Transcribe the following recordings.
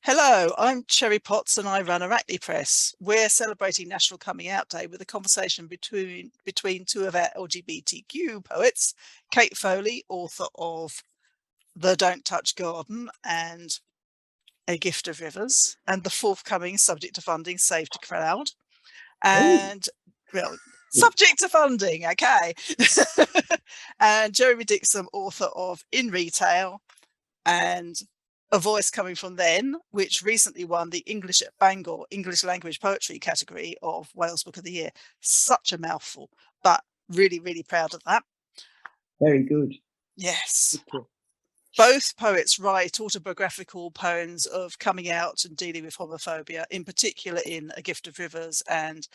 Hello, I'm Cherry Potts and I run Arachne Press. We're celebrating National Coming Out Day with a conversation between two of our LGBTQ poets, Kate Foley, author of The Don't Touch Garden and A Gift of Rivers, and the forthcoming Subject to Funding, Save to Crowd. And, well, subject to funding, okay. And Jeremy Dixon, author of In Retail and A Voice Coming From Then, which recently won the English at Bangor English Language Poetry category of Wales Book of the Year. Such a mouthful, but really, really proud of that. Very good. Yes. Both poets write autobiographical poems of coming out and dealing with homophobia, in particular in A Gift of Rivers and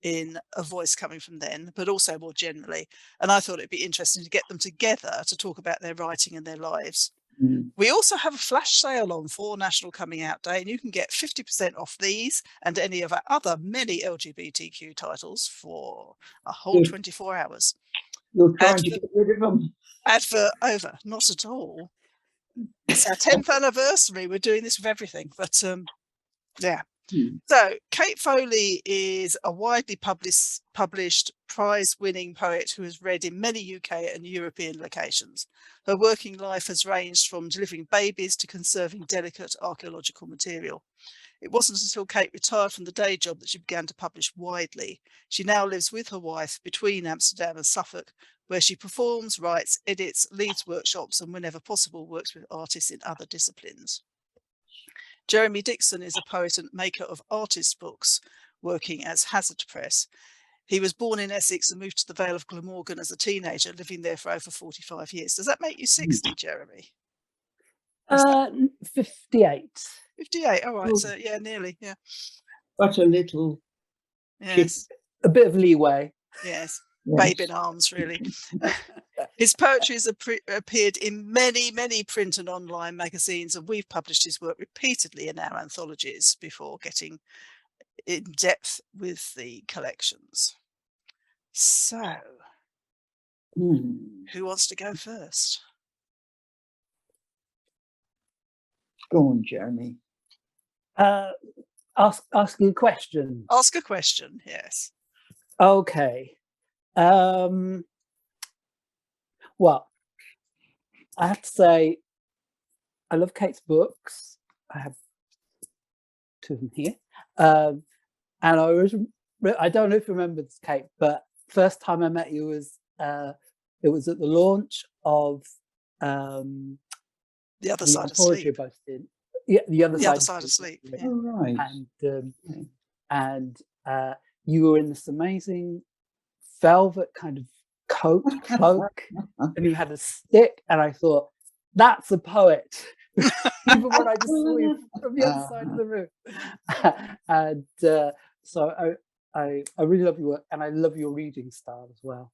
in A Voice Coming From Then, but also more generally. And I thought it'd be interesting to get them together to talk about their writing and their lives. We also have a flash sale on for National Coming Out Day, and you can get 50% off these and any of our other many LGBTQ titles for a whole 24 hours. You're trying to get rid of them. Advert over. Not at all. It's our 10th anniversary. We're doing this with everything, but yeah. So Kate Foley is a widely published prize-winning poet who has read in many UK and European locations. Her working life has ranged from delivering babies to conserving delicate archaeological material. It wasn't until Kate retired from the day job that she began to publish widely. She now lives with her wife between Amsterdam and Suffolk, where she performs, writes, edits, leads workshops, and whenever possible works with artists in other disciplines. Jeremy Dixon is a poet and maker of artist books, working as Hazard Press. He was born in Essex and moved to the Vale of Glamorgan as a teenager, living there for over 45 years. Does that make you 60, Jeremy? 58. 58, all right, so yeah, nearly, yeah. But a little. Yes. A bit of leeway. Yes. Babe in arms, really. His poetry has appeared in many, many print and online magazines, and we've published his work repeatedly in our anthologies before getting in depth with the collections. So, who wants to go first? Go on, Jeremy. Asking a question. Ask a question, yes. Okay. Well, I have to say, I love Kate's books. I have two of them here. And I don't know if you remember this, Kate, but first time I met you was it was at the launch of The Other Side of Sleep. Yeah, The Other Side of Sleep. Yeah. Oh, right. And you were in this amazing velvet kind of cloak, and you had a stick, and I thought, that's a poet. Even when I just saw you from the other side of the room. And so I really love your work, and I love your reading style as well.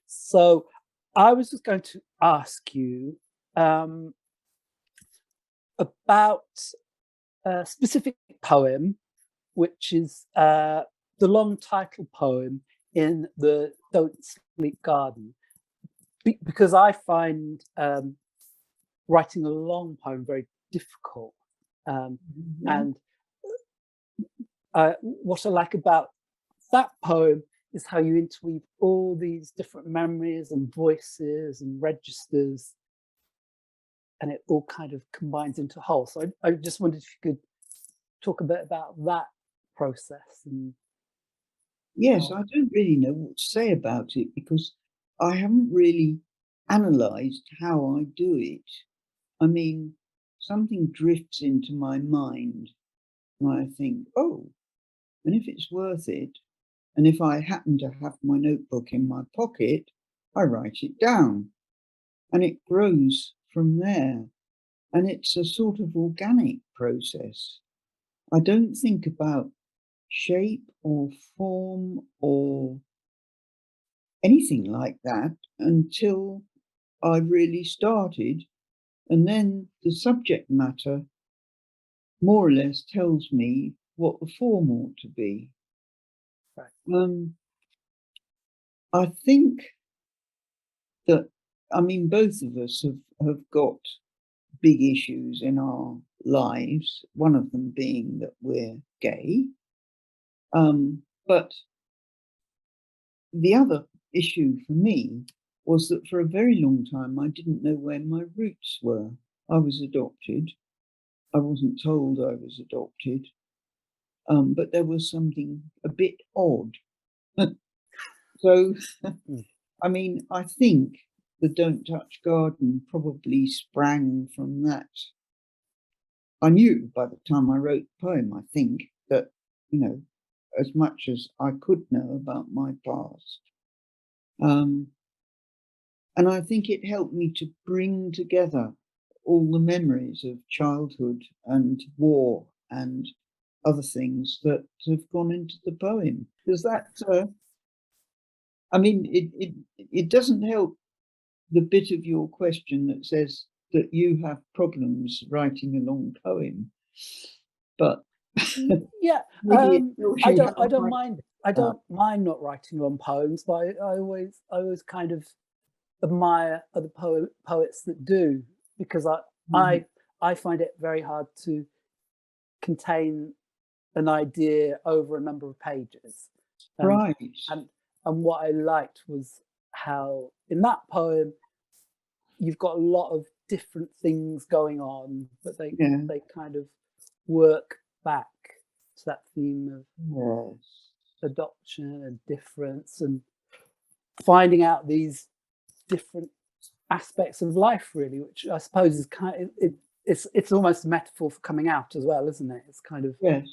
So I was just going to ask you about a specific poem, which is the long title poem in the Don't Sleep Garden, because I find writing a long poem very difficult. And what I like about that poem is how you interweave all these different memories and voices and registers, and it all kind of combines into a whole. So I just wondered if you could talk a bit about that process. And yes, I don't really know what to say about it because I haven't really analysed how I do it. I mean, something drifts into my mind and I think, oh, and if it's worth it, and if I happen to have my notebook in my pocket, I write it down and it grows from there. And it's a sort of organic process. I don't think about shape or form or anything like that until I really started. And then the subject matter more or less tells me what the form ought to be. Right. I think that, I mean, both of us have got big issues in our lives, one of them being that we're gay. But the other issue for me was that for a very long time, I didn't know where my roots were. I was adopted. I wasn't told I was adopted. But there was something a bit odd. So, I mean, I think the Don't Touch Garden probably sprang from that. I knew by the time I wrote the poem, I think, that, you know, as much as I could know about my past. And I think it helped me to bring together all the memories of childhood and war and other things that have gone into the poem. Does that, I mean, it doesn't help the bit of your question that says that you have problems writing a long poem, but yeah, I don't mind. I don't mind not writing long poems, but I always kind of admire other poets that do, because I find it very hard to contain an idea over a number of pages. Right. And what I liked was how in that poem you've got a lot of different things going on, but they kind of work back to that theme of adoption and difference and finding out these different aspects of life, really, which I suppose is kind of it's almost a metaphor for coming out as well, isn't it? It's kind of yes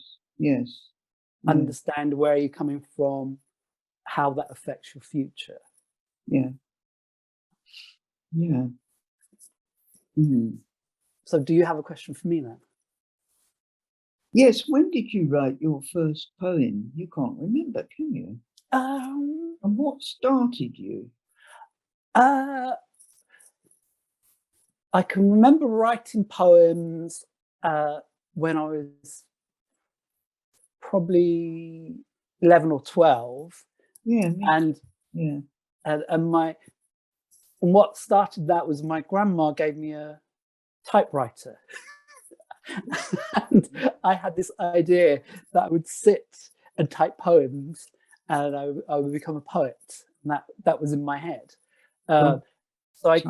understand where you're coming from, how that affects your future. So do you have a question for me then? Yes. When did you write your first poem? You can't remember, can you? And what started you? I can remember writing poems when I was probably 11 or 12. And what started that was my grandma gave me a typewriter. And I had this idea that I would sit and type poems and I would become a poet. And that was in my head. So I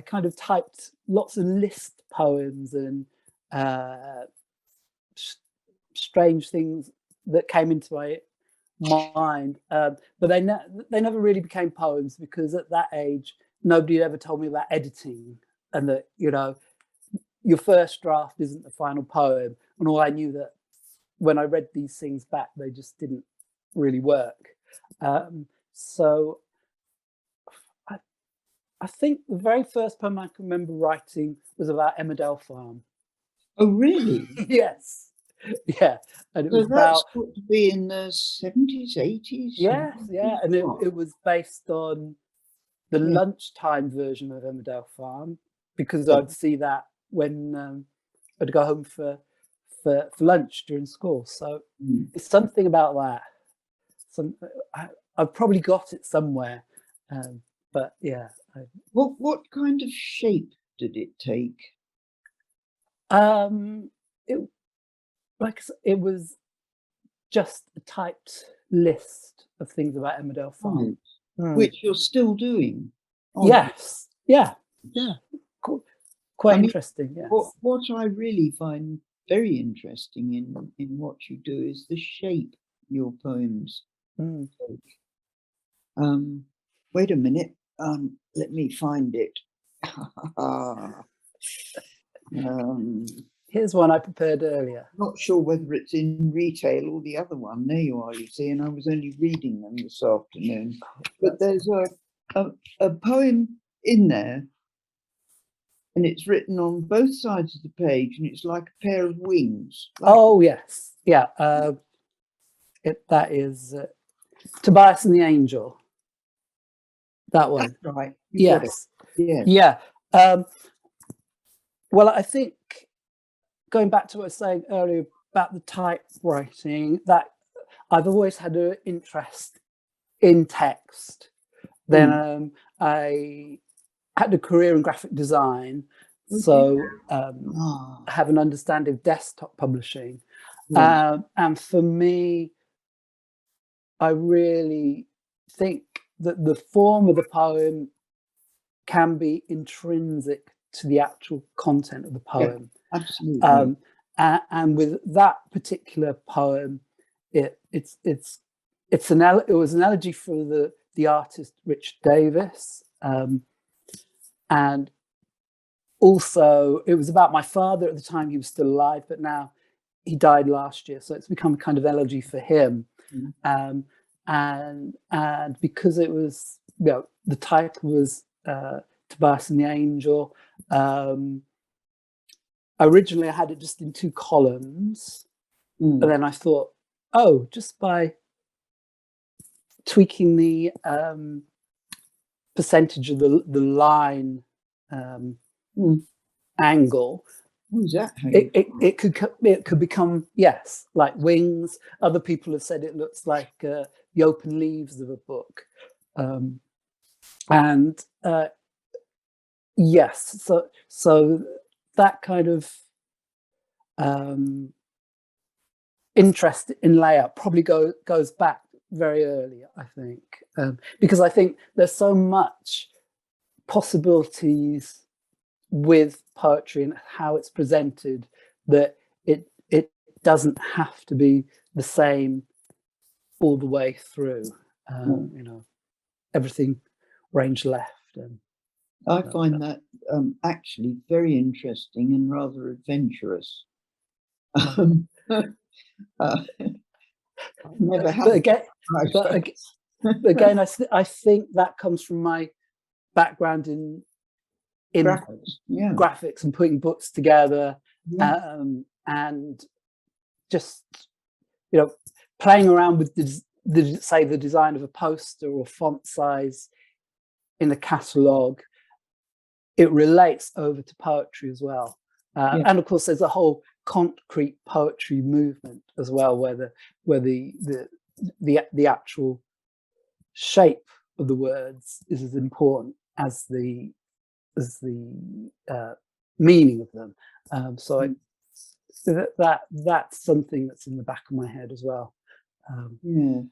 kind of typed lots of list poems and strange things that came into my mind, but they never really became poems, because at that age nobody ever told me about editing, and that, you know, your first draft isn't the final poem. And all I knew that when I read these things back, they just didn't really work. So I think the very first poem I can remember writing was about Emmerdale Farm. Oh, really? Yes. Yeah. And it was that's got to be in the 70s, 80s? Yes, yeah. And it was based on the lunchtime version of Emmerdale Farm, because I'd see that when I'd go home for lunch during school. So it's something about that. I've probably got it somewhere. But yeah. What kind of shape did it take? It was just a typed list of things about Emmerdale Farm, which you're still doing. Yes. Yeah. Quite interesting. Yes. What I really find very interesting in what you do is the shape your poems take. Wait a minute. Let me find it. Here's one I prepared earlier. Not sure whether it's in retail or the other one. There you are, you see, and I was only reading them this afternoon. But there's a poem in there, and it's written on both sides of the page, and it's like a pair of wings. Oh, yes. Yeah. That is Tobias and the Angel. That one. That's right. Yes. Yeah. Well, I think going back to what I was saying earlier about the typewriting, that I've always had an interest in text. Then I had a career in graphic design, So I Ah, have an understanding of desktop publishing. yes. And for me, I really think that the form of the poem can be intrinsic to the actual content of the Yeah, poem. absolutely. And with that particular poem, it was an elegy for the artist Richard Davis, and also it was about my father at the time. He was still alive, but now he died last year, so it's become a kind of elegy for him. Mm. And because it was, the title was Tobias and the Angel. Originally, I had it just in 2 columns, and then I thought, oh, just by tweaking the percentage of the line angle, What is that? it could become, yes, like wings. Other people have said it looks like the open leaves of a book, and yes, so that kind of interest in layout probably goes back very early, I think, because I think there's so much possibilities with poetry and how it's presented that it doesn't have to be the same all the way through. Everything range left. And I find that actually very interesting and rather adventurous. Never had. But again, I think that comes from my background in graphics and putting books together, and just playing around with the design of a poster or font size in a catalogue. It relates over to poetry as well, and of course there's a whole concrete poetry movement as well, where the actual shape of the words is as important as the meaning of them. So that's something that's in the back of my head as well. And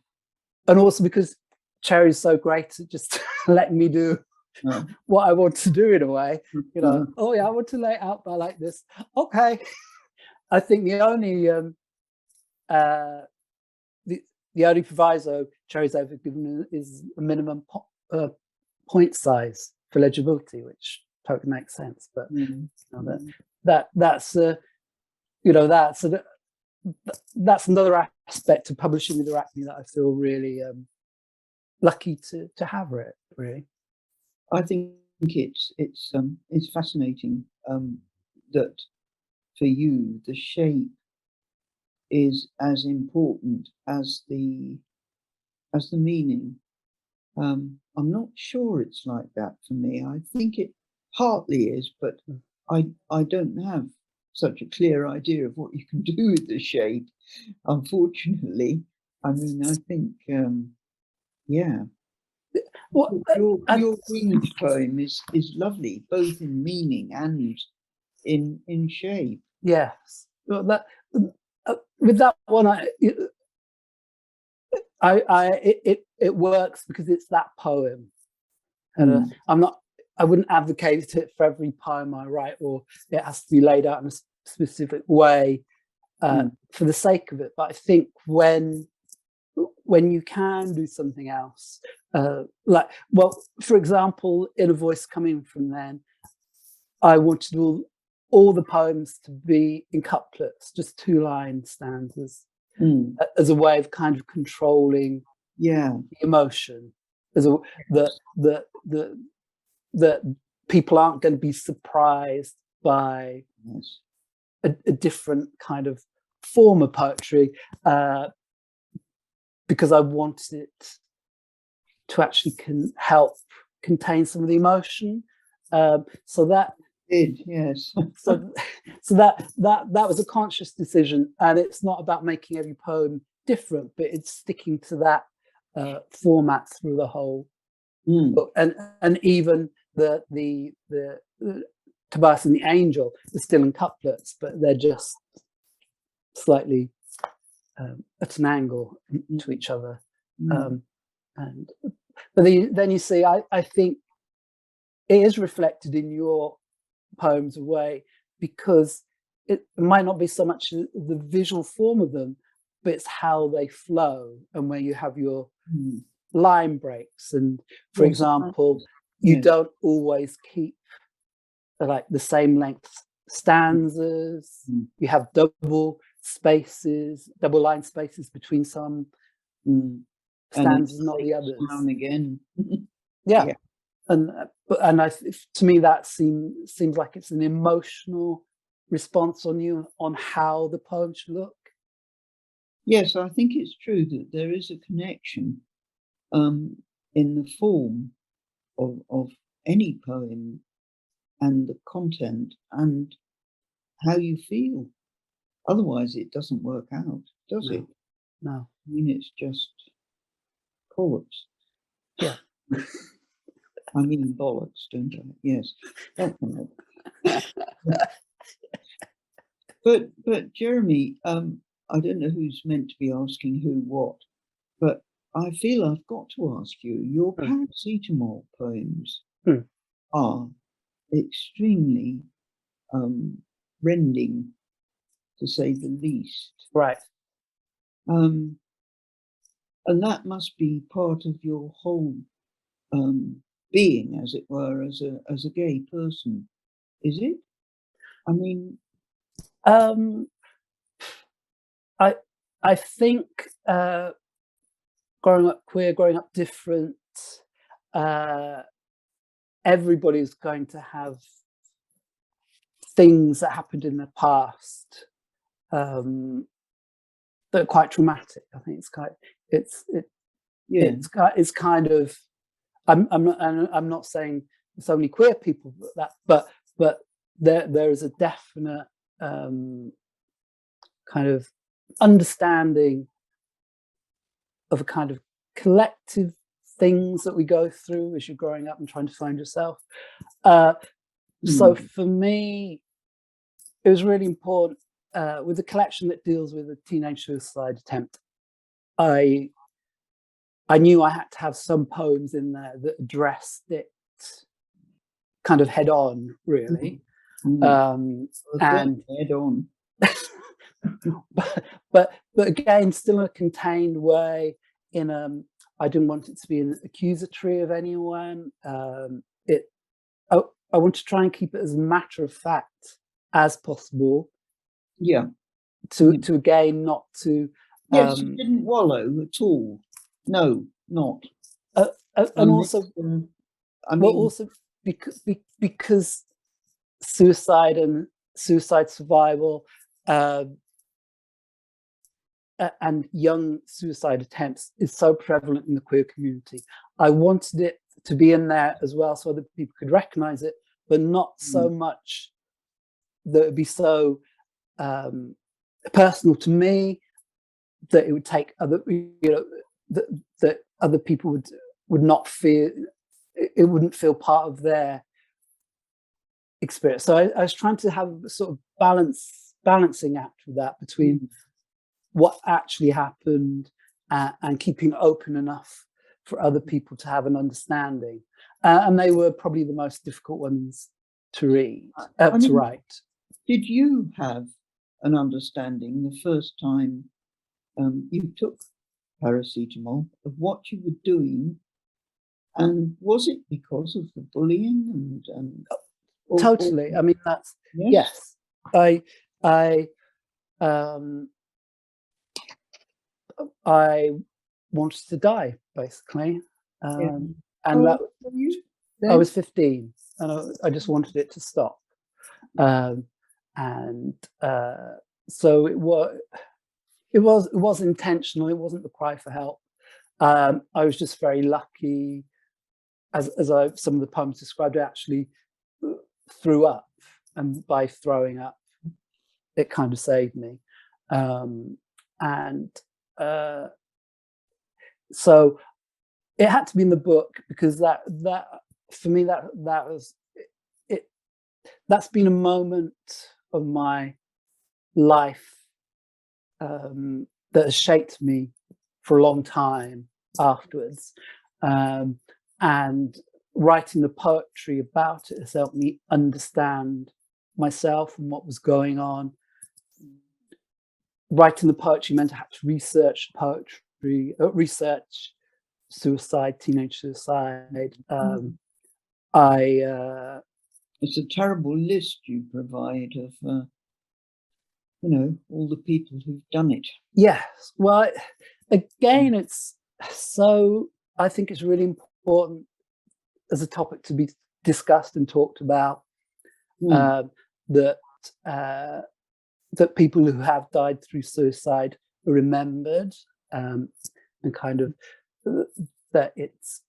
also because Cherry's so great at just letting me do what I want to do in a way. Oh yeah, I want to lay it out by like this. Okay. I think the only proviso Cherry's ever given is a minimum point size for legibility, which totally makes sense. But that's another aspect of publishing with Arachne that I feel really lucky to have it. Really, I think it's fascinating that for you the shape is as important as the meaning. I'm not sure it's like that for me. I think it partly is, but I don't have such a clear idea of what you can do with the shape, unfortunately. I mean, I think, well, your winged poem is lovely, both in meaning and in shape. Yes, well, with that one, it works because it's that poem, and I wouldn't advocate it for every poem I write, or it has to be laid out in a specific way for the sake of it. But I think when you can do something else, for example, in A Voice Coming From Then, I wanted all the poems to be in couplets, just 2-line stanzas, as a way of kind of controlling the emotion, that people aren't going to be surprised by a different kind of form of poetry, because I wanted it to actually help contain some of the emotion. So that was a conscious decision, and it's not about making every poem different, but it's sticking to that format through the whole book, and even the Tobias and the Angel are still in couplets, but they're just slightly at an angle to each other. But then you see, I think it is reflected in your poems a way, because it might not be so much the visual form of them, but it's how they flow and where you have your line breaks. And for example, you don't always keep like the same length stanzas. You have double line spaces between some stanzas, not the others. Down again. Yeah. And to me that seems like it's an emotional response on you on how the poem should look. Yes, I think it's true that there is a connection in the form of any poem and the content and how you feel. Otherwise, it doesn't work out, does it? No. I mean, it's just chords. Yeah. I mean bollocks, don't I? Yes. But Jeremy, I don't know who's meant to be asking who what, but I feel I've got to ask you, your paracetamol poems are extremely rending, to say the least. Right. And that must be part of your whole being, as it were, as a gay person, is it? I mean, I think growing up queer, growing up different, everybody's going to have things that happened in their past that are quite traumatic. I think it's kind of. I'm not saying it's only queer people but there is a definite kind of understanding of a kind of collective things that we go through as you're growing up and trying to find yourself. So for me, it was really important with the collection that deals with a teenage suicide attempt. I knew I had to have some poems in there that addressed it kind of head on, really. And head on. but again, still in a contained way. I didn't want it to be an accusatory of anyone. I want to try and keep it as matter of fact as possible. Yeah. To again not to. Yes, you didn't wallow at all. No, not. And also, also because suicide and suicide survival and young suicide attempts is so prevalent in the queer community. I wanted it to be in there as well so other people could recognize it, but not so much that it would be so personal to me that it would take other, that other people would not feel, it wouldn't feel part of their experience. So I was trying to have a sort of balancing act with that between what actually happened and keeping open enough for other people to have an understanding. And they were probably the most difficult ones to read, to write. Did you have an understanding the first time you took paracetamol of what you were doing? And was it because of the bullying and totally. I mean, that's yes. I wanted to die, basically, and that I was 15, and I just wanted it to stop, and so it was intentional. It wasn't the cry for help. I was just very lucky, as some of the poems described. I actually threw up, and by throwing up, it kind of saved me. So it had to be in the book because that for me that was it. that's been a moment of my life that has shaped me for a long time afterwards. And writing the poetry about it has helped me understand myself and what was going on. Writing the poetry meant I had to research poetry, research suicide, teenage suicide. It's a terrible list you provide of, you know, all the people who've done it. Yes. Well, again, it's so, I think it's really important as a topic to be discussed and talked about, that people who have died through suicide are remembered, and kind of that it's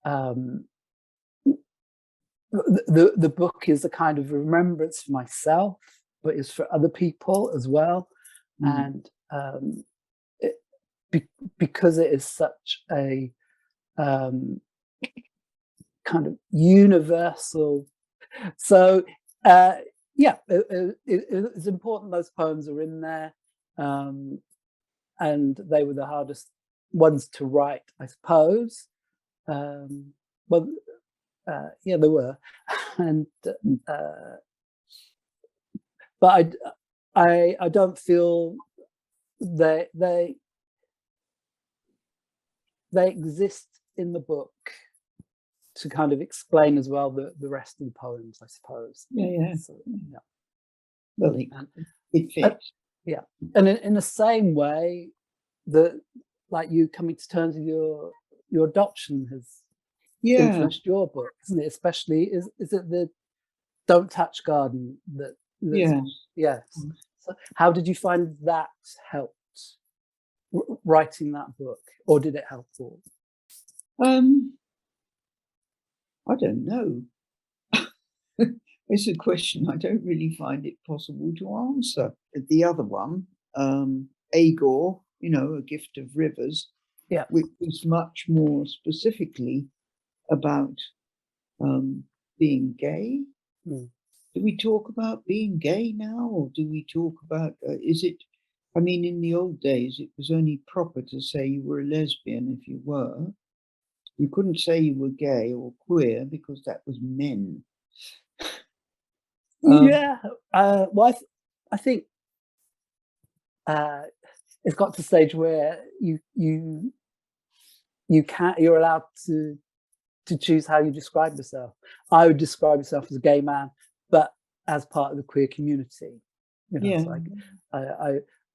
the book is a kind of remembrance for myself, but is for other people as well. And because it is such a kind of universal, so it's important those poems are in there, and they were the hardest ones to write, I suppose. Yeah, they were, and but I don't feel they exist in the book to kind of explain as well the rest of the poems, I suppose. So, yeah. Well, it fits. Yeah, and in the same way that, like, you coming to terms with your adoption has influenced your book, isn't it? Especially, is it the Don't Touch Garden that? Yes. So how did you find that helped writing that book, or did it help all? I don't know. It's a question I don't really find it possible to answer. The other one, Agor, you know, A Gift of Rivers, which was much more specifically about being gay. Do we talk about being gay now, or do we talk about, is it, I mean, in the old days, it was only proper to say you were a lesbian if you were. You couldn't say you were gay or queer because that was men. Well, I think it's got to a stage where you're allowed to choose how you describe yourself. I would describe myself as a gay man, but as part of the queer community. You know, it's like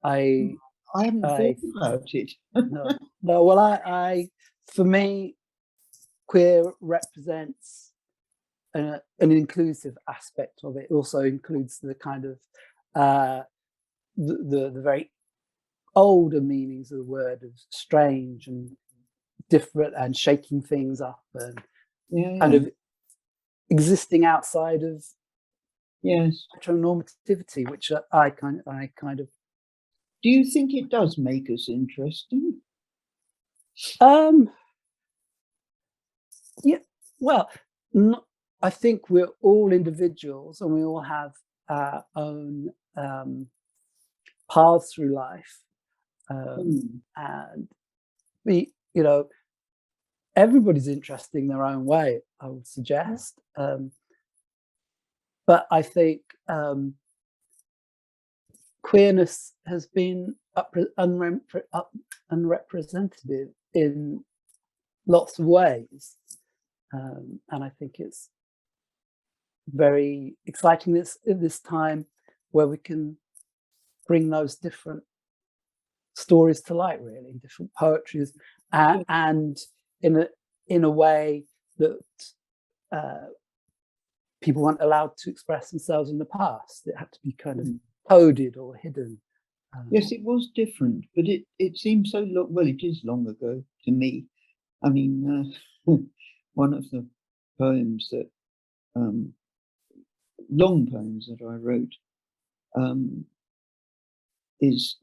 I haven't thought about it. No. Well, I for me, queer represents an inclusive aspect of it. It also includes the kind of the very older meanings of the word of strange and different and shaking things up and kind of existing outside of heteronormativity, which I kind of. Do you think it does make us interesting? Yeah. Well, I think we're all individuals and we all have our own paths through life, and we, you know, everybody's interesting in their own way, I would suggest. But I think queerness has been unrepresented in lots of ways, and I think it's very exciting at this time where we can bring those different stories to light, really, different poetries, and in a way that people weren't allowed to express themselves in the past. It had to be kind of coded or hidden. Yes, it was different, but it seems so long. Well, it is long ago to me. I mean, one of the poems that long poems that I wrote is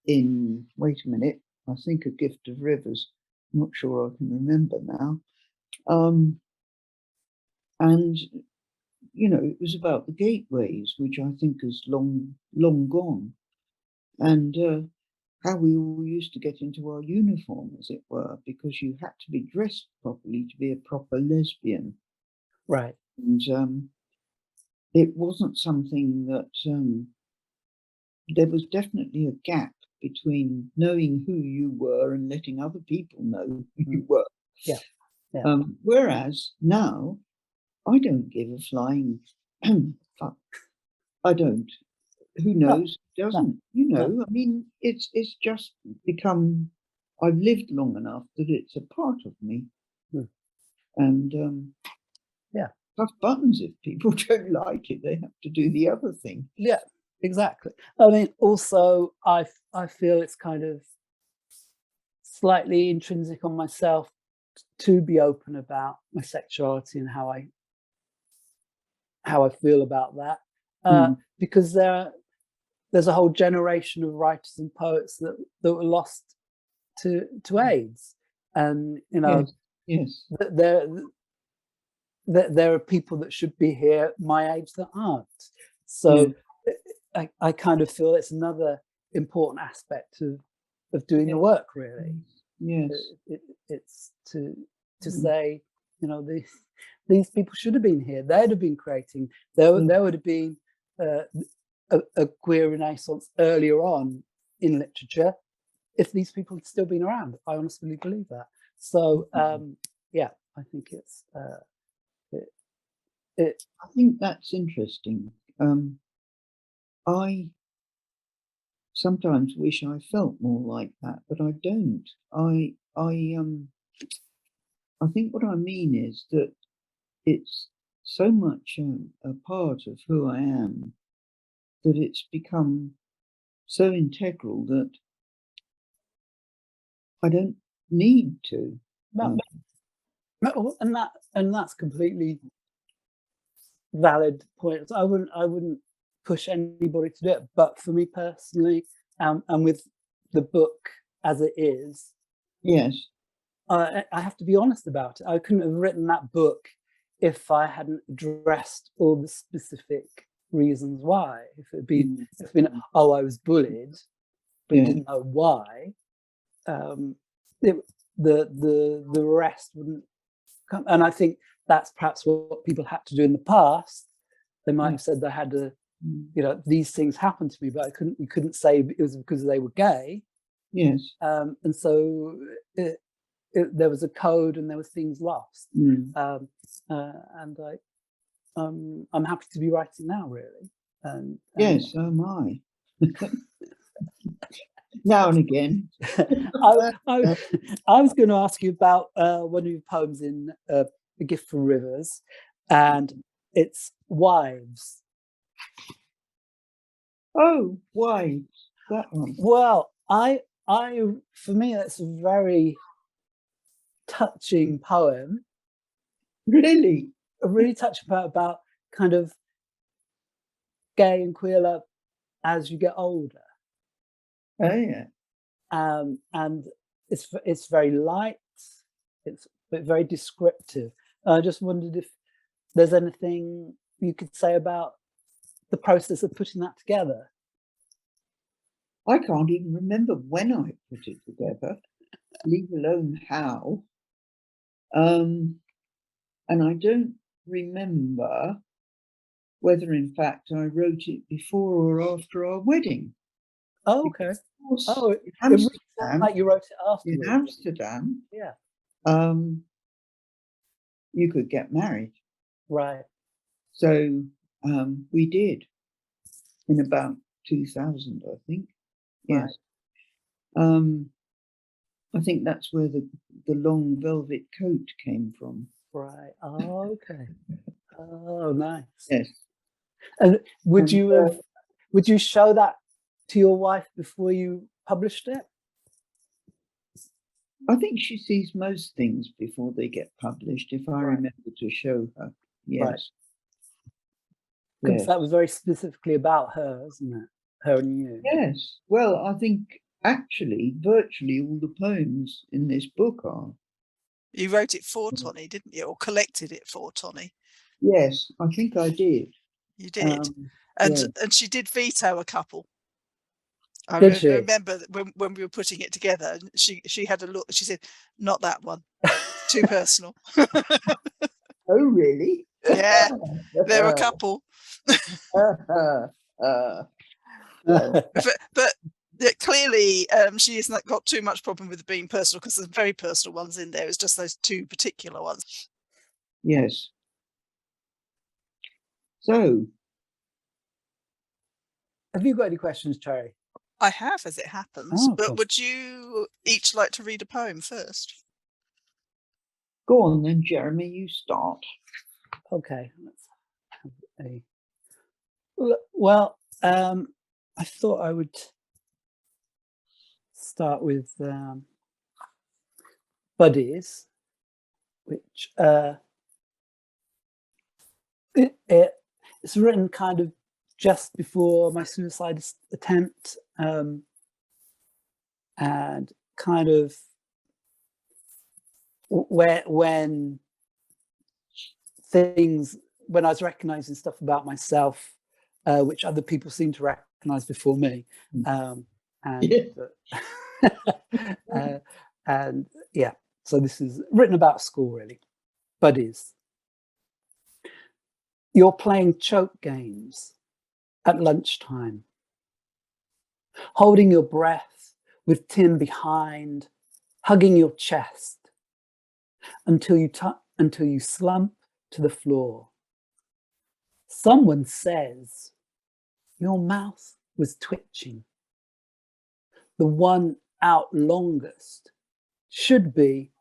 in, wait a minute, I think, A Gift of Rivers. I'm not sure I can remember now. And it was about the gateways, which I think is long gone, and how we all used to get into our uniform, as it were, because you had to be dressed properly to be a proper lesbian. Right. And it wasn't something that there was definitely a gap between knowing who you were and letting other people know who you were. Yeah. Yeah. Whereas now, I don't give a flying fuck. I don't. Who knows? Who doesn't? No. I mean, it's just become. I've lived long enough that it's a part of me. And tough buttons. If people don't like it, they have to do the other thing. Yeah, exactly. I mean, also, I feel it's kind of slightly intrinsic on myself to be open about my sexuality and how I feel about that, because there's a whole generation of writers and poets that were lost to AIDS, and yes. There are people that should be here my age that aren't. So I kind of feel it's another important aspect of doing the work, really. Yes. It's to say, these people should have been here. They'd have been creating. There would have been a queer renaissance earlier on in literature if these people had still been around. I honestly believe that. So I think it's. I think that's interesting. I sometimes wish I felt more like that, but I don't. I think what I mean is that it's so much a part of who I am that it's become so integral that I don't need to. No, and that's completely valid point. I wouldn't push anybody to do it, but for me personally, and with the book as it is, yes, I have to be honest about it. I couldn't have written that book if I hadn't addressed all the specific reasons why. If it'd been, I was bullied, but didn't know why, the rest wouldn't come. And I think that's perhaps what people had to do in the past. They might have said they had to, these things happened to me, but you couldn't say it was because they were gay. Yes. And so there was a code and there was things lost. And I'm happy to be writing now, really. Yes, so am I. Now and again. I was going to ask you about one of your poems in A Gift from Rivers, and it's Wives. Oh, Wives, that one. Well, for me, that's a very touching poem. Really? A really touching poem about kind of gay and queer love as you get older. Oh yeah. And it's very light. It's very descriptive. I just wondered if there's anything you could say about the process of putting that together. I can't even remember when I put it together, leave alone how. And I don't remember whether, in fact, I wrote it before or after our wedding. Oh, okay. Oh, Amsterdam, like you wrote it afterwards. in Amsterdam. Yeah. You could get married. Right. So we did in about 2000, I think. Yes. Right. I think that's where the long velvet coat came from. Right. Oh, okay. Oh, nice. Yes. And would you show that to your wife before you published it? I think she sees most things before they get published, if I remember to show her. Yes. Right. Because that was very specifically about her, isn't it? Her and you. Yes. Well, I think actually virtually all the poems in this book are. You wrote it for Tony, didn't you? Or collected it for Tony? Yes, I think I did. You did. Yeah. And she did veto a couple. I Did she? remember that when we were putting it together, she had a look. She said, "Not that one. Too personal." Oh, really? Yeah, there were a couple. Well, But clearly, she hasn't got too much problem with it being personal, because there's very personal ones in there. It's just those two particular ones. yes. So, Have you got any questions, Cherry? I have, as it happens. Oh, But cool. would you each like to read a poem first? go on then, Jeremy, you start. Okay, let's have a. Well, I thought I would start with Buddies, which it's written kind of just before my suicide attempt, and kind of when I was recognizing stuff about myself, which other people seem to recognize before me, and and yeah, so this is written about school, really. Buddies. You're playing choke games at lunchtime, holding your breath with Tim behind, hugging your chest until you slump to the floor. Someone says your mouth was twitching. The one out longest should be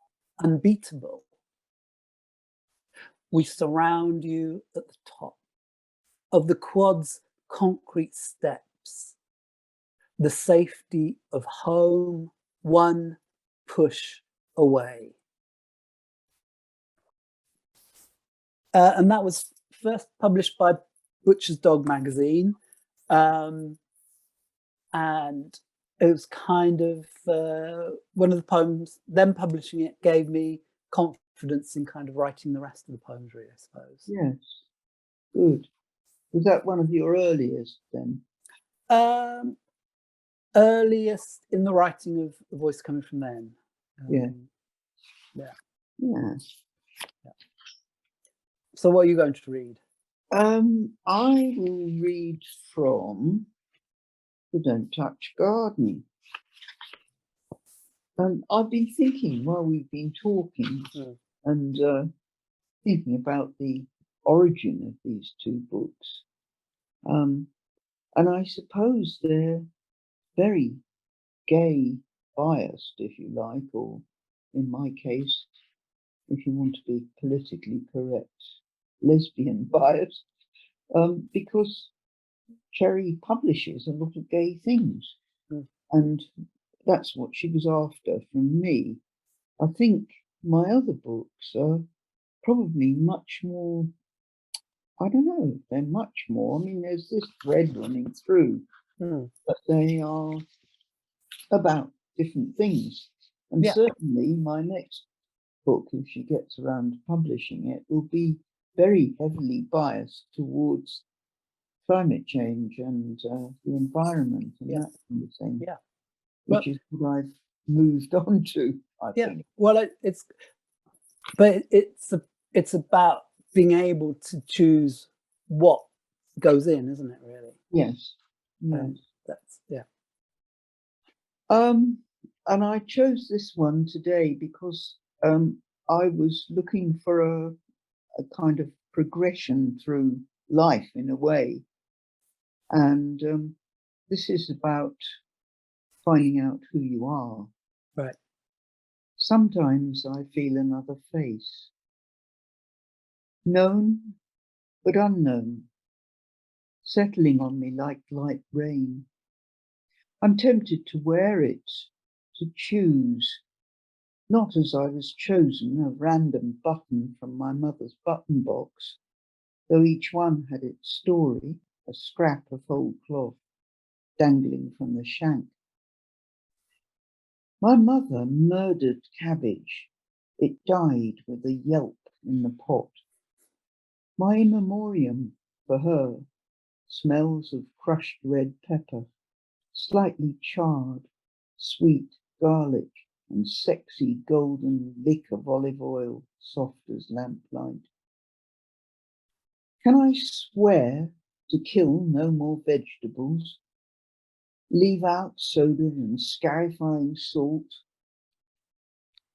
unbeatable. We surround you at the top of the quad's concrete steps, the safety of home, one push away. And that was first published by Butcher's Dog magazine. And it was kind of one of the poems, them publishing it gave me confidence in kind of writing the rest of the poems, really, I suppose. Yes, good. Was that one of your earliest then? Earliest in the writing of The Voice Coming From Them. Yeah. So what are you going to read? I will read from The Don't Touch Garden. I've been thinking while we've been talking and thinking about the origin of these two books. And I suppose they're very gay biased, if you like, or in my case, if you want to be politically correct, lesbian biased, because Cherry publishes a lot of gay things. And that's what she was after from me. I think my other books are probably much more, I don't know, they're much more. I mean, there's this thread running through, but they are about different things. And certainly my next book, if she gets around to publishing it, will be very heavily biased towards climate change and the environment and that kind of thing. Yeah. Which is what I've moved on to, I think. Well, it's about being able to choose what goes in, isn't it, really? Yes. And I chose this one today because I was looking for a kind of progression through life in a way. And this is about finding out who you are. Right. Sometimes I feel another face. Known, but unknown. Settling on me like light rain. I'm tempted to wear it, to choose, not as I was chosen, a random button from my mother's button box, though each one had its story, a scrap of old cloth dangling from the shank. My mother murdered cabbage. It died with a yelp in the pot. My in memoriam for her smells of crushed red pepper, slightly charred, sweet garlic, and sexy golden lick of olive oil, soft as lamplight. Can I swear to kill no more vegetables? Leave out soda and scarifying salt?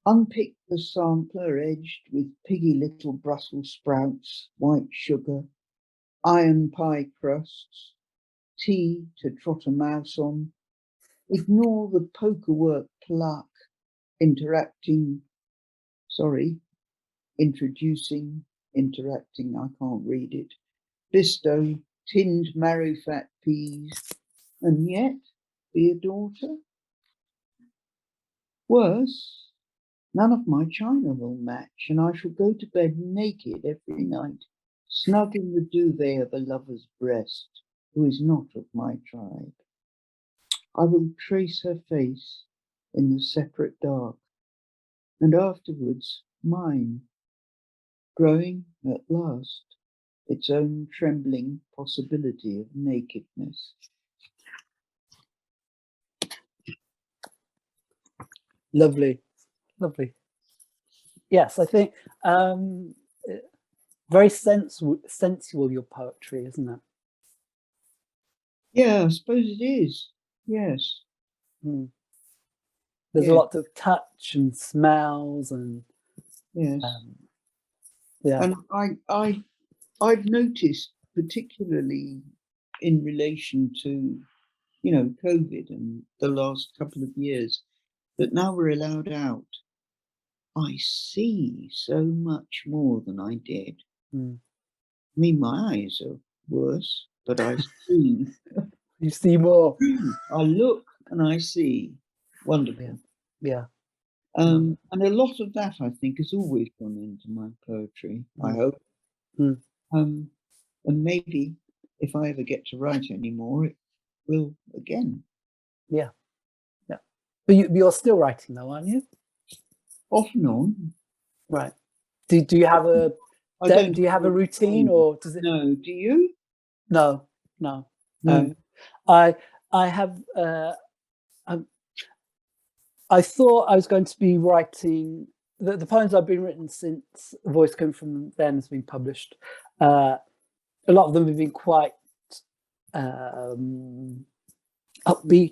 Unpick the sampler edged with piggy little Brussels sprouts, white sugar, iron pie crusts, tea to trot a mouse on? Ignore the pokerwork pluck, interacting, I can't read it, Bisto, tinned marrow fat peas, and yet be a daughter? Worse, none of my china will match, and I shall go to bed naked every night, snug in the duvet of a lover's breast, who is not of my tribe. I will trace her face in the separate dark, and afterwards mine, growing at last its own trembling possibility of nakedness. Lovely, lovely. Yes, I think very sensual your poetry, isn't it? Yeah, I suppose it is. Yes. Mm. There's a lot of touch and smells and yes. Yeah. And I've noticed, particularly in relation to, COVID and the last couple of years, that now we're allowed out, I see so much more than I did. Mm. I mean, my eyes are worse, but I see. You see more. I look and I see. Wonderful. Yeah. And a lot of that, I think, has always gone into my poetry, I hope. And maybe if I ever get to write anymore, it will again. Yeah. Yeah. But you're still writing though, aren't you? Off and on. Right. Do you have a do you have a routine, or does it? No. Do you? No. I have I thought I was going to be writing the poems I've been written since A Voice Coming From Them has been published. A lot of them have been quite upbeat,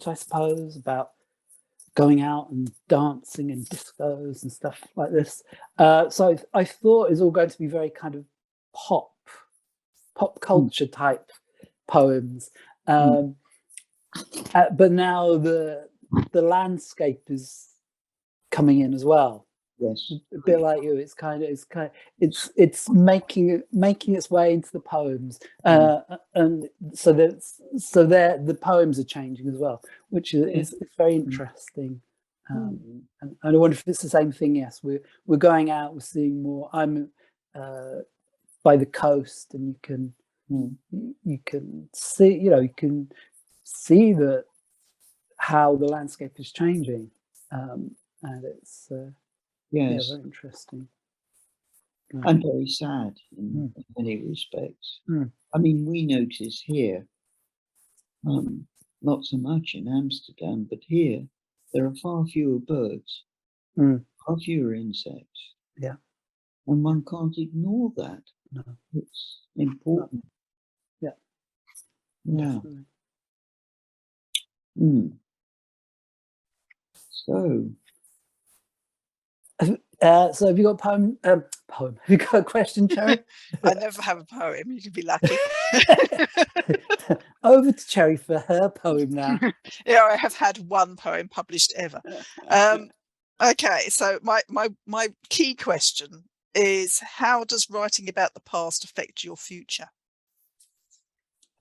I suppose, about going out and dancing and discos and stuff like this. So I thought it was all going to be very kind of pop culture type poems. But now the landscape is coming in as well. Yes, a bit like you. It's making its way into the poems, and so the poems are changing as well, which is very interesting. And I wonder if it's the same thing. Yes, we're going out, we're seeing more. I'm by the coast, and you can see, you can see that how the landscape is changing, and it's very interesting and very sad in many respects. I mean, we notice here, not so much in Amsterdam, but here there are far fewer birds, far fewer insects. Yeah, and one can't ignore that. No, it's important. Yeah, definitely. So have you got a poem? Have you got a question, Cherry? I never have a poem. You can be lucky. Over to Cherry for her poem now. Yeah, I have had one poem published ever. Okay, so my key question is, how does writing about the past affect your future?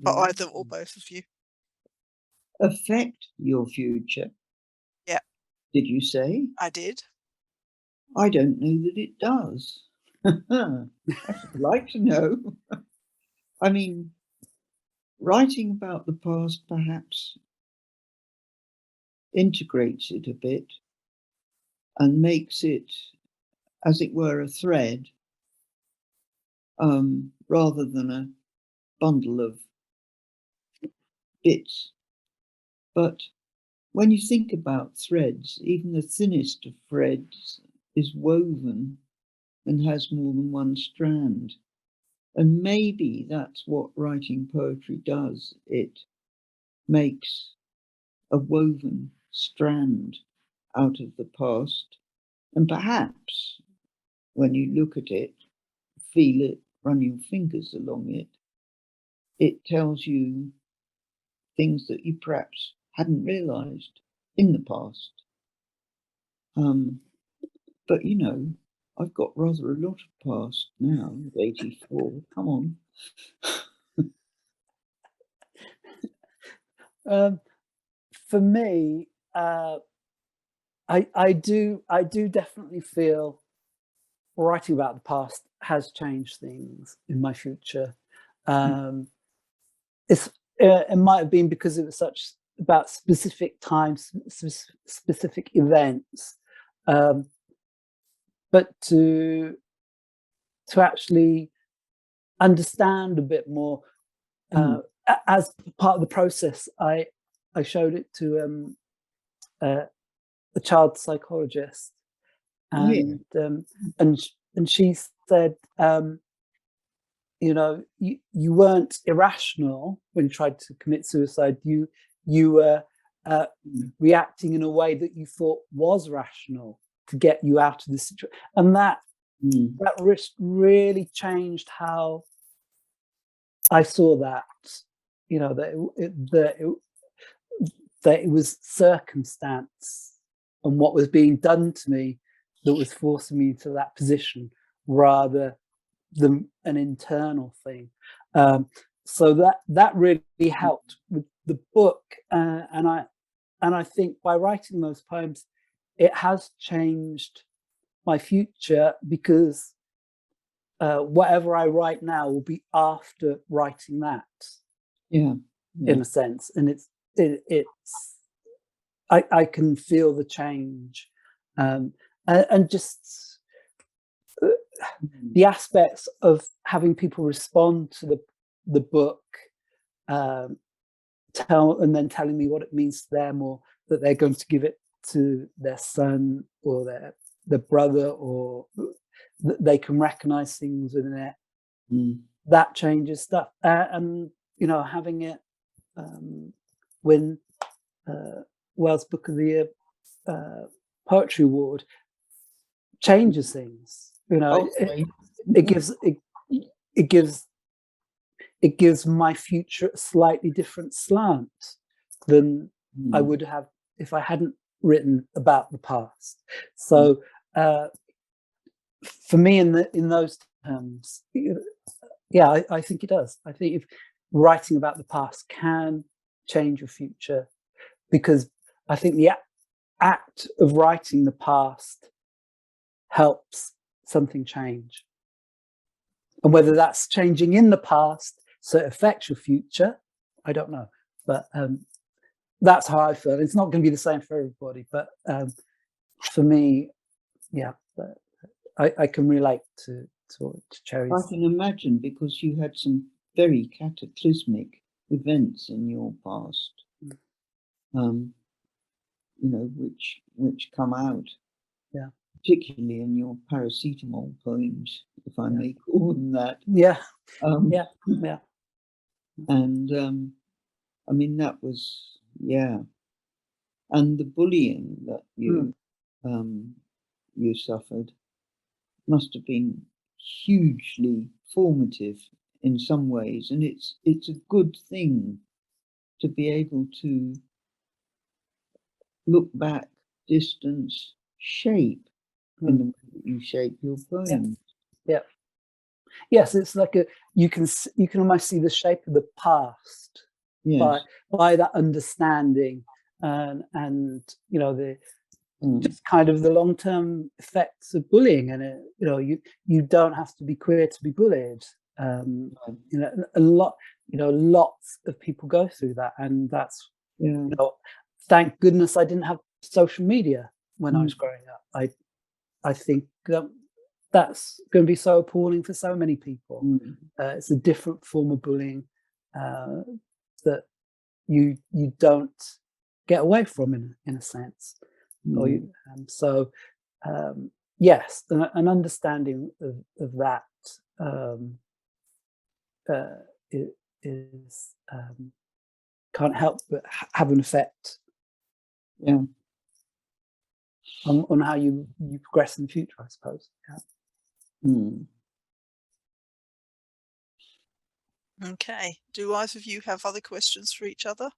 For either or both of you. Affect your future? Yeah. Did you say? I did. I don't know that it does. I'd like to know. I mean, writing about the past perhaps integrates it a bit and makes it, as it were, a thread rather than a bundle of bits. But when you think about threads, even the thinnest of threads is woven and has more than one strand. And maybe that's what writing poetry does. It makes a woven strand out of the past. And perhaps when you look at it, feel it, run your fingers along it, it tells you things that you perhaps hadn't realized in the past. But you know, I've got rather a lot of past now at 84. Come on. For me, I do definitely feel writing about the past has changed things in my future. It might have been because it was such about specific times, specific events, but to actually understand a bit more as part of the process, I showed it to a child psychologist, and she said, you know, you weren't irrational when you tried to commit suicide. You were reacting in a way that you thought was rational to get you out of this situation, and that really changed how I saw that. You know, that it was circumstance and what was being done to me that was forcing me into that position, rather than an internal thing. So that really helped with the book, and I think by writing those poems, it has changed my future, because whatever I write now will be after writing that. Yeah. In a sense, and it's I can feel the change, and just the aspects of having people respond to the book, and then telling me what it means to them, or that they're going to give it to their son or their brother, or that they can recognize things within it. That changes stuff, and you know, having it win Wales Book of the Year Poetry Award changes things. You know, it gives my future a slightly different slant than I would have if I hadn't written about the past. So for me, in those terms, yeah, I think it does. I think if writing about the past can change your future, because I think the act of writing the past helps something change. And whether that's changing in the past so it affects your future, I don't know. But that's how I feel. It's not going to be the same for everybody, but for me, yeah, I can relate to Cherry's. I can imagine, because you had some very cataclysmic events in your past, you know, which come out, particularly in your paracetamol poems, if I may call them that. And I mean, that was, and the bullying that you you suffered must have been hugely formative in some ways, and it's a good thing to be able to look back, distance, shape in the way that you shape your poems. Yes, it's like you can almost see the shape of the past by that understanding, and you know, the just kind of the long-term effects of bullying. And you know, you don't have to be queer to be bullied. You know, lots of people go through that, and that's you know, thank goodness I didn't have social media when I was growing up. I think that's going to be so appalling for so many people. Mm. It's a different form of bullying that you don't get away from in a sense. Or so yes, an understanding of that is can't help but have an effect on how you progress in the future, I suppose. Okay. Do either of you have other questions for each other?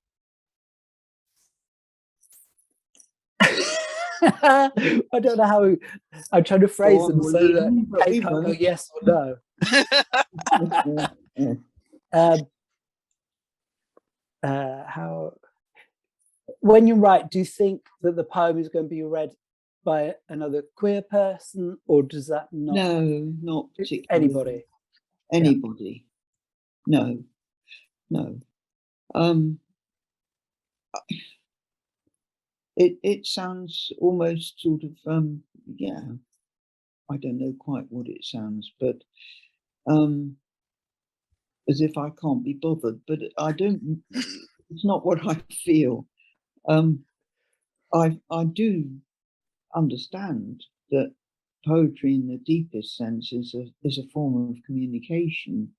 I don't know how I'm trying to phrase them so that Kate can't go yes or no. How, when you write, do you think that the poem is going to be read by another queer person, or does that not? No, not particularly. Anybody. No. It sounds almost sort of I don't know quite what it sounds, but as if I can't be bothered, but I don't, it's not what I feel. I do understand that poetry in the deepest sense is a form of communication,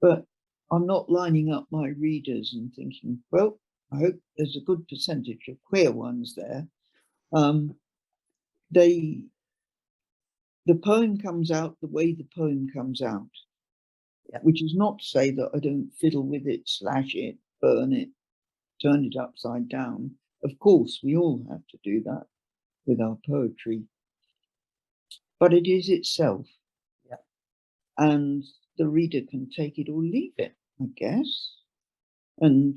but I'm not lining up my readers and thinking, well, I hope there's a good percentage of queer ones there. The poem comes out the way the poem comes out, which is not to say that I don't fiddle with it, slash it, burn it, turn it upside down. Of course, we all have to do that with our poetry, but it is itself. And the reader can take it or leave it, I guess. And,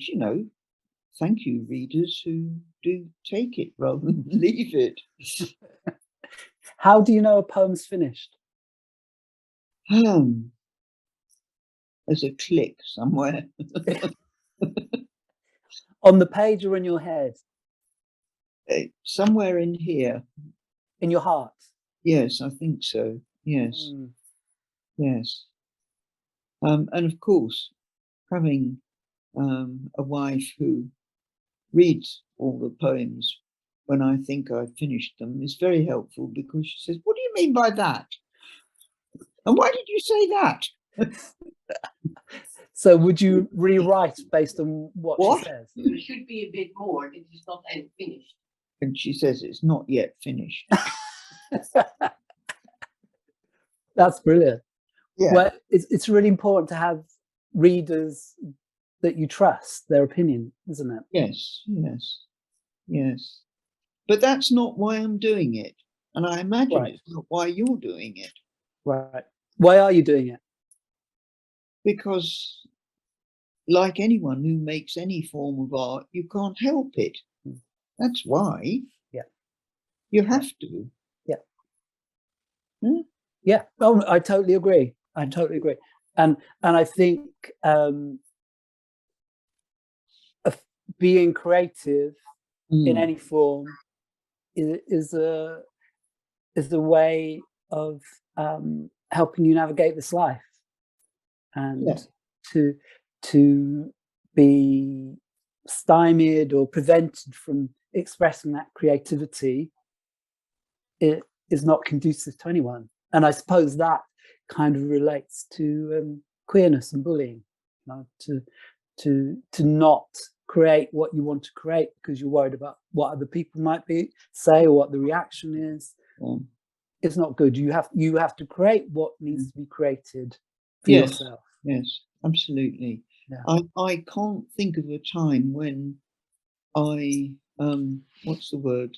thank you, readers who do take it rather than leave it. How do you know a poem's finished? There's a click somewhere. On the page or in your head? Somewhere in here. In your heart? Yes, I think so. Yes. Yes. And of course, having a wife who reads all the poems when I think I've finished them is very helpful, because she says, what do you mean by that? And why did you say that? So would you rewrite based on what she says? There should be a bit more. It is not finished. And she says it's not yet finished. That's brilliant. Yeah. Well, it's really important to have readers that you trust, their opinion, isn't it? Yes. But that's not why I'm doing it. And I imagine it's not why you're doing it. Right. Why are you doing it? Because, like anyone who makes any form of art, you can't help it. That's why. Yeah. You have to. Yeah. Yeah. Oh, I totally agree. And I think being creative in any form is a way of helping you navigate this life, and to be stymied or prevented from expressing that creativity, it is not conducive to anyone. And I suppose that kind of relates to queerness and bullying, to not create what you want to create because you're worried about what other people might say or what the reaction is. It's not good. You have to create what needs to be created for yourself. Yes, absolutely. Yeah. I can't think of a time when I what's the word?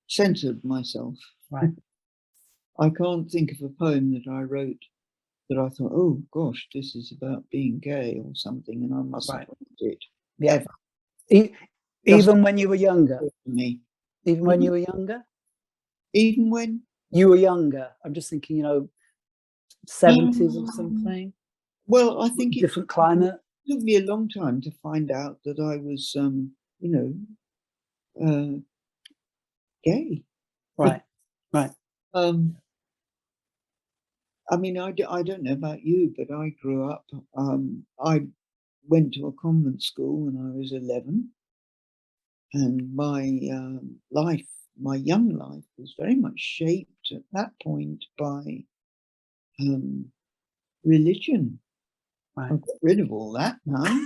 Censored myself. Right. I can't think of a poem that I wrote that I thought, oh gosh, this is about being gay or something, and I mustn't write it. Yeah. Ever. Even when you were younger. Even when you were younger. Even when you were younger. I'm just thinking, 70s or something. Well, I think different climate. It took me a long time to find out that I was, gay. Right. I mean, I don't know about you, but I grew up, I went to a convent school when I was 11, and my my young life was very much shaped at that point by religion. Right. I've got rid of all that now.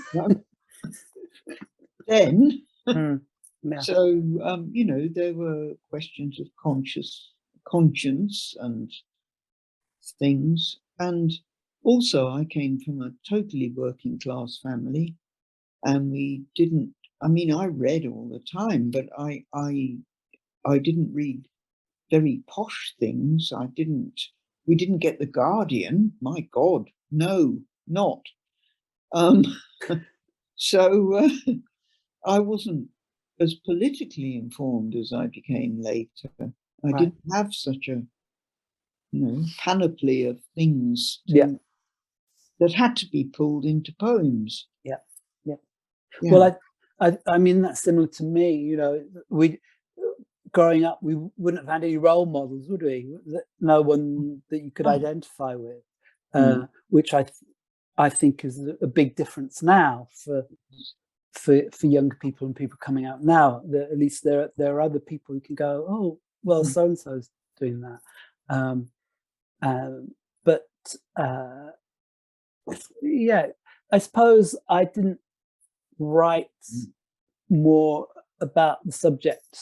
Then, Yeah. so you know, there were questions of conscience and things, and also I came from a totally working class family, and we didn't. I mean, I read all the time, but I didn't read very posh things. We didn't get The Guardian. My God, no, not. So I wasn't as politically informed as I became later. I Right. didn't have such a, you know, panoply of things that had to be pulled into poems. Yeah. Yeah. Well, I mean, that's similar to me. You know, we growing up, we wouldn't have had any role models, would we? No one that you could identify with, which I think is a big difference now for younger people and people coming out now. That at least there are other people who can go, oh, well, so and so's doing that. But yeah, I suppose I didn't write more about the subject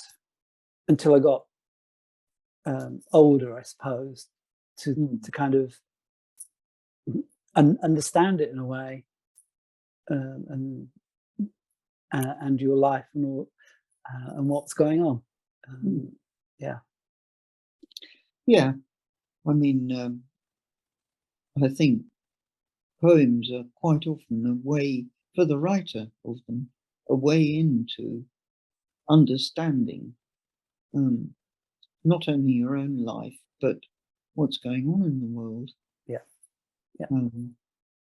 until I got older, I suppose, to kind of understand it in a way, and your life and all, and what's going on. Yeah. I mean, I think poems are quite often a way for the writer of them, a way into understanding not only your own life, but what's going on in the world. Yeah. And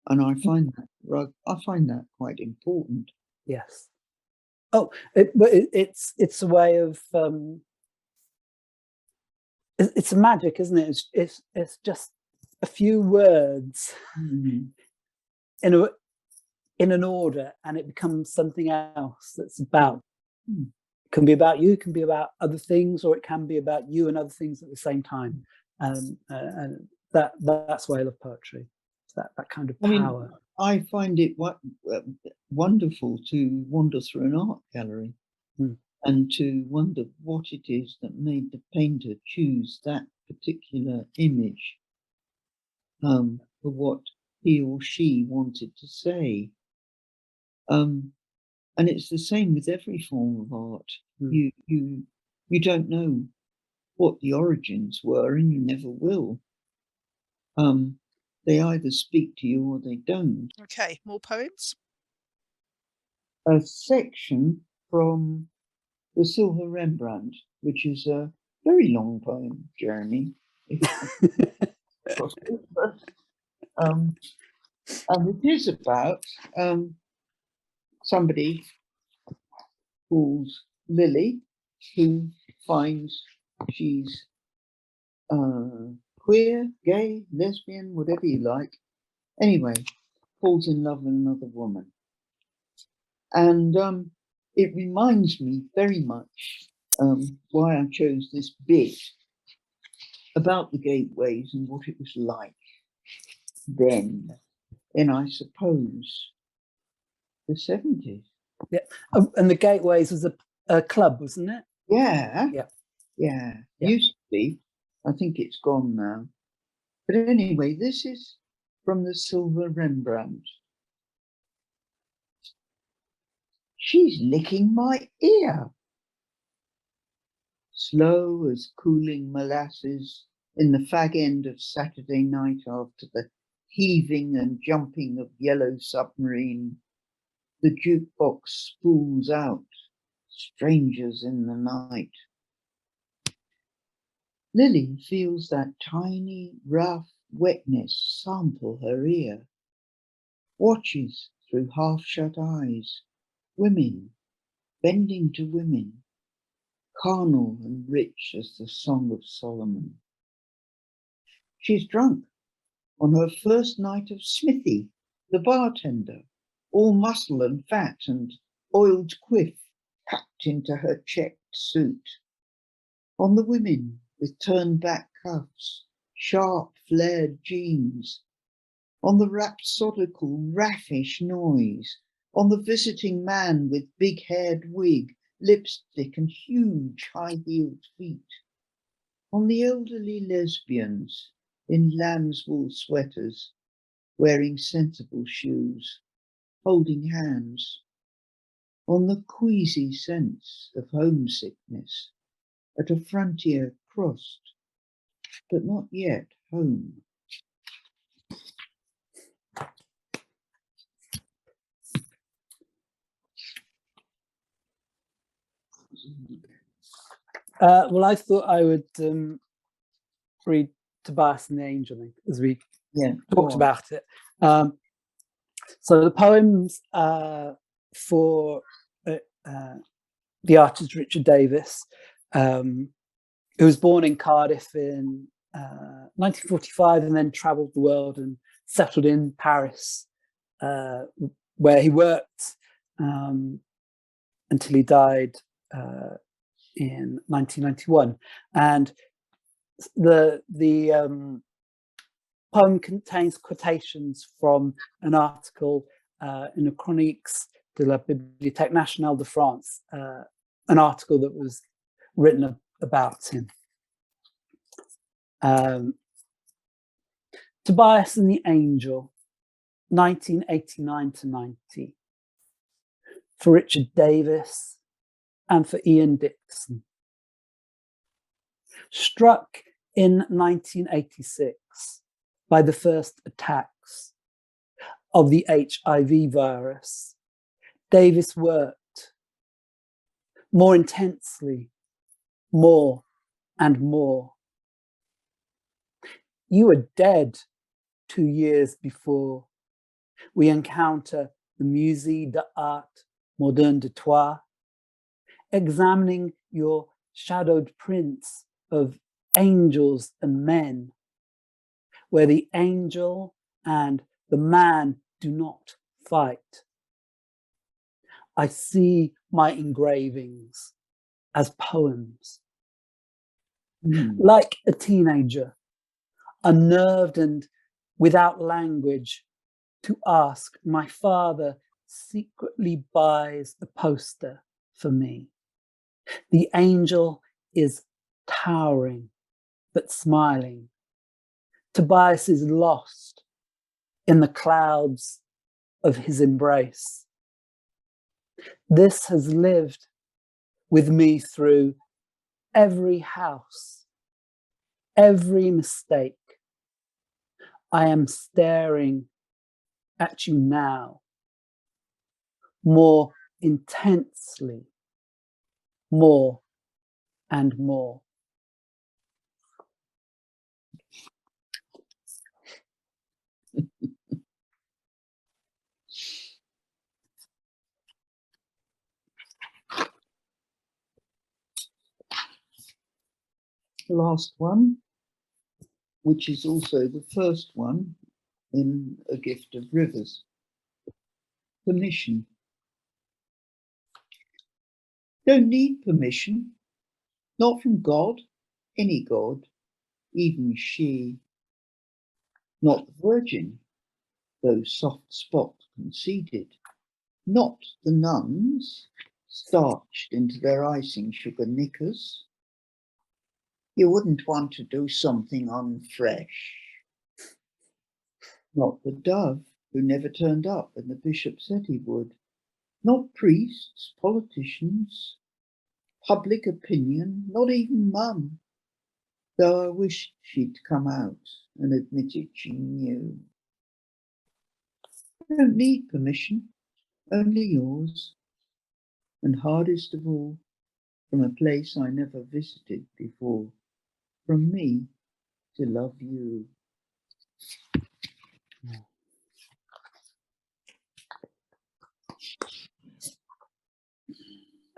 I find that quite important. Yes. Oh, but it's a way of it's a magic, isn't it? It's just a few words in an order, and it becomes something else that's about. It can be about you, it can be about other things, or it can be about you and other things at the same time. And that's why I love poetry. It's that kind of power. I mean, I find it wonderful to wander through an art gallery and to wonder what it is that made the painter choose that particular image for what he or she wanted to say. And it's the same with every form of art. You don't know what the origins were, and you never will. They either speak to you or they don't. Okay, more poems? A section from The Silver Rembrandt, which is a very long poem, Jeremy. And it is about somebody called Lily, who finds she's queer, gay, lesbian, whatever you like. Anyway, falls in love with another woman. And it reminds me very much why I chose this bit about the gateways and what it was like then, in, I suppose, the 70s. Yeah. And the Gateways was a club, wasn't it? Yeah. Yeah. Used to be. I think it's gone now. But anyway, this is from The Silver Rembrandt. She's licking my ear. Slow as cooling molasses in the fag end of Saturday night after the heaving and jumping of Yellow Submarine, the jukebox spools out, Strangers in the Night. Lily feels that tiny, rough wetness sample her ear, watches through half-shut eyes, women bending to women, carnal and rich as the Song of Solomon. She's drunk on her first night of Smithy, the bartender, all muscle and fat and oiled quiff packed into her checked suit. On the women with turned back cuffs, sharp flared jeans. On the rhapsodical raffish noise. On the visiting man with big-haired wig, lipstick and huge high-heeled feet. On the elderly lesbians in lamb's wool sweaters, wearing sensible shoes, holding hands. On the queasy sense of homesickness at a frontier crossed, but not yet home. Well, I thought I would read Tobias and the Angel as we talked about it. So the poems for the artist Richard Davis, who was born in Cardiff in 1945 and then travelled the world and settled in Paris, where he worked until he died in 1991. And the poem contains quotations from an article in the Chroniques de la Bibliothèque Nationale de France, an article that was written about him. Tobias and the Angel, 1989 to 90, for Richard Davis and for Ian Dixon. Struck in 1986 by the first attacks of the HIV virus, Davis worked more intensely, more and more. You were dead 2 years before we encounter the Musée d'Art Moderne de Troyes, examining your shadowed prints of angels and men, where the angel and the man do not fight. I see my engravings as poems. Like a teenager, unnerved and without language, to ask, my father secretly buys a poster for me. The angel is towering, but smiling. Tobias is lost in the clouds of his embrace. This has lived with me through every house, every mistake. I am staring at you now, more intensely, more and more. Last one, which is also the first one in A Gift of Rivers. Permission. Don't need permission, not from God, any God, even she. Not the Virgin, though soft spot conceded. Not the nuns, starched into their icing sugar knickers. You wouldn't want to do something unfresh. Not the dove, who never turned up and the bishop said he would. Not priests, politicians, public opinion, not even mum, though I wished she'd come out and admitted she knew. I don't need permission, only yours, and hardest of all, from a place I never visited before, from me to love you.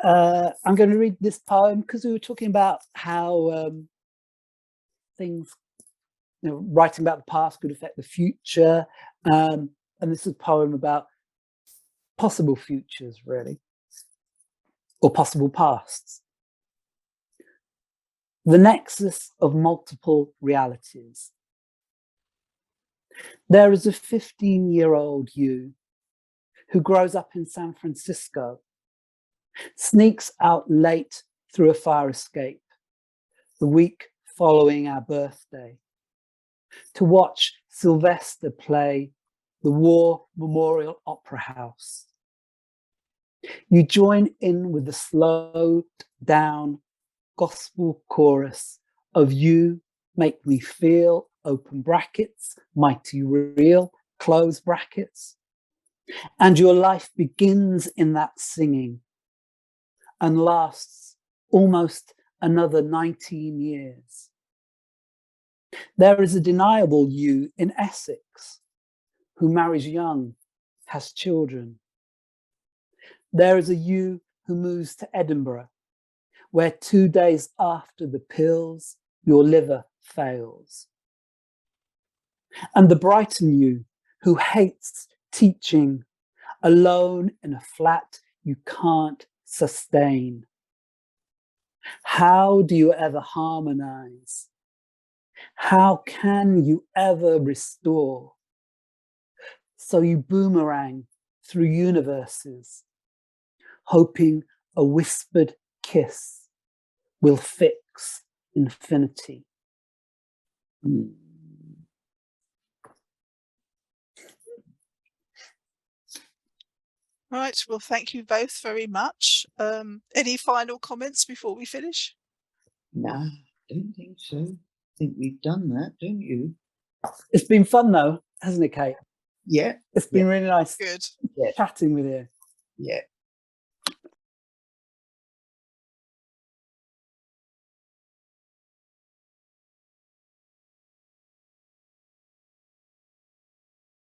I'm going to read this poem because we were talking about how things writing about the past could affect the future. And this is a poem about possible futures, really, or possible pasts. The nexus of multiple realities. There is a 15-year-old you who grows up in San Francisco, sneaks out late through a fire escape the week following our birthday to watch Sylvester play the War Memorial Opera House. You join in with the slowed down gospel chorus of "You Make Me Feel," open brackets, mighty real, close brackets. And your life begins in that singing and lasts almost another 19 years. There is a deniable you in Essex who marries young, has children. There is a you who moves to Edinburgh, where 2 days after the pills, your liver fails. And the Brighton you who hates teaching, alone in a flat you can't sustain. How do you ever harmonize? How can you ever restore? So you boomerang through universes, hoping a whispered kiss will fix infinity. Right, well, thank you both very much. Any final comments before we finish? No, I don't think so. I think we've done that, don't you? It's been fun though, hasn't it, Kate? Yeah. It's been really nice Good. chatting with you. Yeah.